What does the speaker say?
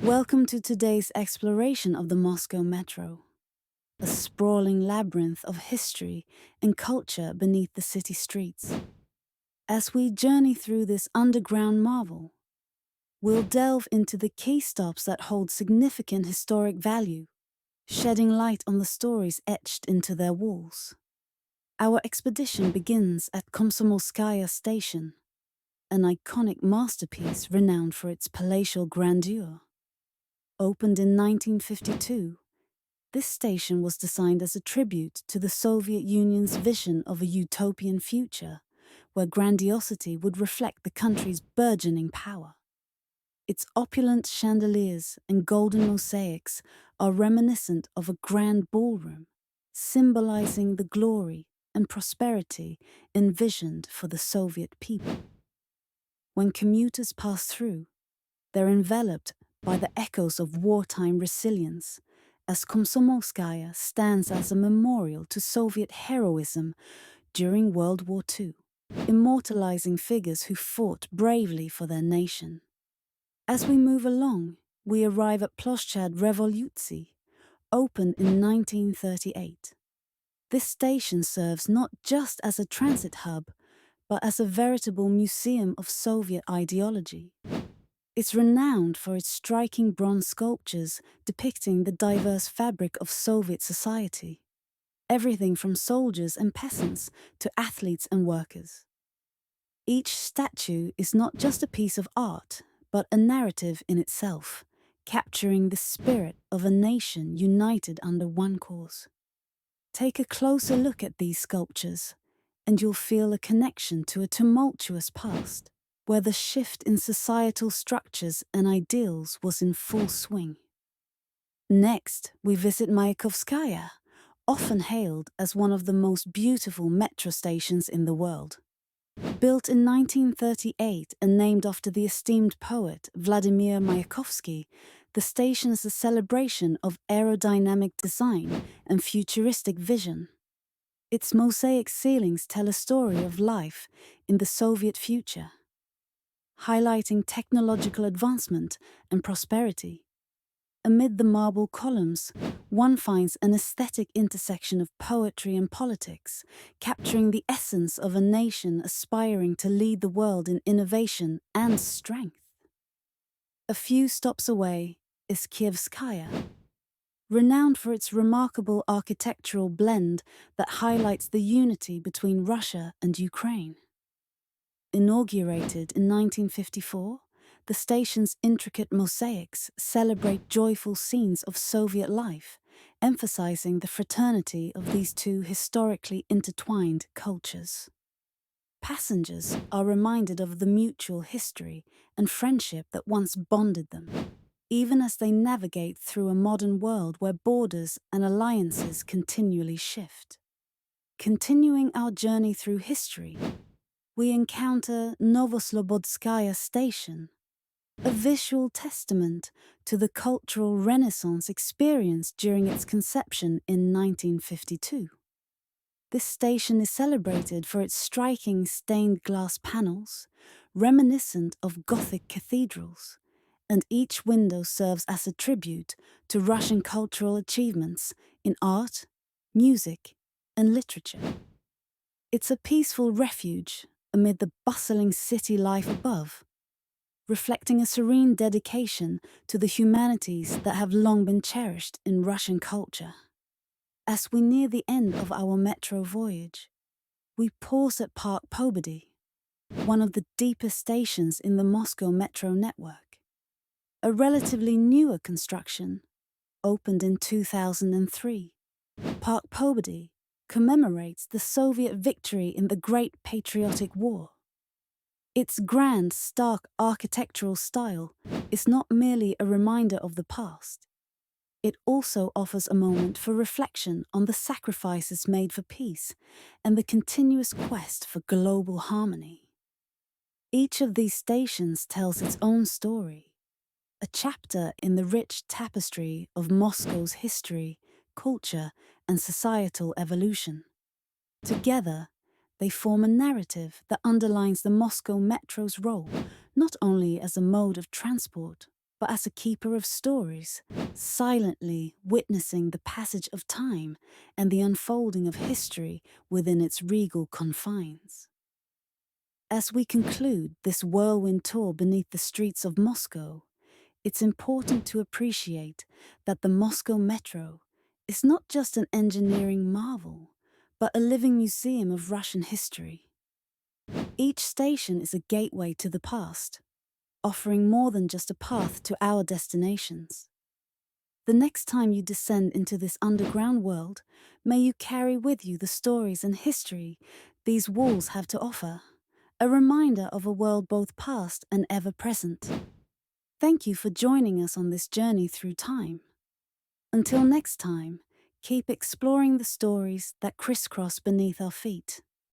Welcome to today's exploration of the Moscow Metro, a sprawling labyrinth of history and culture beneath the city streets. As we journey through this underground marvel, we'll delve into the key stops that hold significant historic value, shedding light on the stories etched into their walls. Our expedition begins at Komsomolskaya station, an iconic masterpiece renowned for its palatial grandeur. Opened in 1952, this station was designed as a tribute to the Soviet Union's vision of a utopian future, where grandiosity would reflect the country's burgeoning power. Its opulent chandeliers and golden mosaics are reminiscent of a grand ballroom, symbolizing the glory and prosperity envisioned for the Soviet people. When commuters pass through, they're enveloped by the echoes of wartime resilience, as Komsomolskaya stands as a memorial to Soviet heroism during World War II, immortalizing figures who fought bravely for their nation. As we move along, we arrive at Ploshchad Revolucji, opened in 1938. This station serves not just as a transit hub, but as a veritable museum of Soviet ideology. It's renowned for its striking bronze sculptures depicting the diverse fabric of Soviet society, everything from soldiers and peasants to athletes and workers. Each statue is not just a piece of art, but a narrative in itself, capturing the spirit of a nation united under one cause. Take a closer look at these sculptures, and you'll feel a connection to a tumultuous past, where the shift in societal structures and ideals was in full swing. Next, we visit Mayakovskaya, often hailed as one of the most beautiful metro stations in the world. Built in 1938 and named after the esteemed poet Vladimir Mayakovsky, the station is a celebration of aerodynamic design and futuristic vision. Its mosaic ceilings tell a story of life in the Soviet future, highlighting technological advancement and prosperity. Amid the marble columns, one finds an aesthetic intersection of poetry and politics, capturing the essence of a nation aspiring to lead the world in innovation and strength. A few stops away is Kievskaya, renowned for its remarkable architectural blend that highlights the unity between Russia and Ukraine. Inaugurated in 1954, the station's intricate mosaics celebrate joyful scenes of Soviet life, emphasizing the fraternity of these two historically intertwined cultures. Passengers are reminded of the mutual history and friendship that once bonded them, even as they navigate through a modern world where borders and alliances continually shift. Continuing our journey through history, we encounter Novoslobodskaya station, a visual testament to the cultural renaissance experienced during its conception in 1952. This station is celebrated for its striking stained glass panels, reminiscent of Gothic cathedrals, and each window serves as a tribute to Russian cultural achievements in art, music, and literature. It's a peaceful refuge amid the bustling city life above, reflecting a serene dedication to the humanities that have long been cherished in Russian culture. As we near the end of our metro voyage, we pause at Park Pobedy, one of the deepest stations in the Moscow metro network. A relatively newer construction, opened in 2003, Park Pobedy commemorates the Soviet victory in the Great Patriotic War. Its grand, stark architectural style is not merely a reminder of the past. It also offers a moment for reflection on the sacrifices made for peace and the continuous quest for global harmony. Each of these stations tells its own story, a chapter in the rich tapestry of Moscow's history, culture, and societal evolution. Together, they form a narrative that underlines the Moscow metro's role not only as a mode of transport, but as a keeper of stories, silently witnessing the passage of time and the unfolding of history within its regal confines. As we conclude this whirlwind tour beneath the streets of Moscow, it's important to appreciate that the Moscow Metro is not just an engineering marvel, but a living museum of Russian history. Each station is a gateway to the past, offering more than just a path to our destinations. The next time you descend into this underground world, may you carry with you the stories and history these walls have to offer, a reminder of a world both past and ever present. Thank you for joining us on this journey through time. Until next time, keep exploring the stories that crisscross beneath our feet.